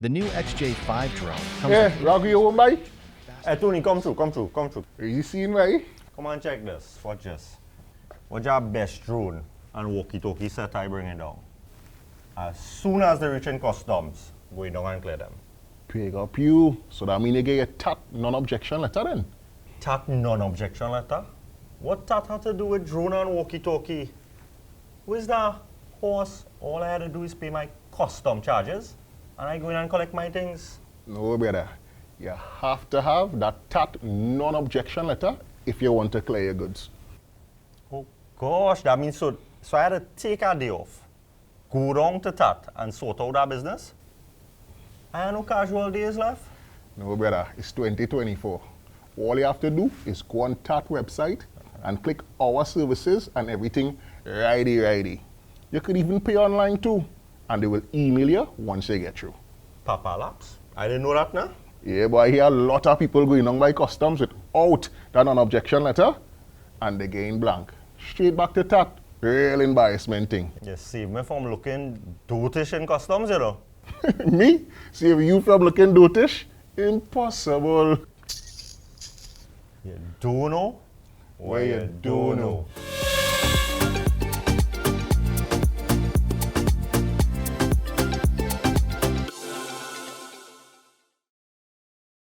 The new XJ5 drone comes Yeah, with Rocky, you home, boy? Hey, Tony, come through. Are you seeing, boy? Come on, check this. Watch this. What's your best drone and walkie-talkie set I bring it down? As soon as they reach in customs, go down and clear them. Pick up you. So that means you get a TATT non-objection letter then? TATT non-objection letter? What TATT have to do with drone and walkie-talkie? Where's that horse? All I had to do is pay my custom charges and I go in and collect my things. No, brother. You have to have that TATT non-objection letter if you want to clear your goods. Oh gosh, that means so I had to take a day off, go down to TATT and sort out that business? I have no casual days left? No, brother. It's 2024. All you have to do is go on TATT website and click our services and everything righty. You could even pay online too. And they will email you once they get through. Papa Laps? I didn't know that now. Yeah, but I hear a lot of people going on by customs without that non-objection letter and they gain blank. Straight back to TATT. Real embarrassment thing. You save me from looking dotish in customs, you know. Me? Save you from looking dotish? Impossible. You do know What you do know.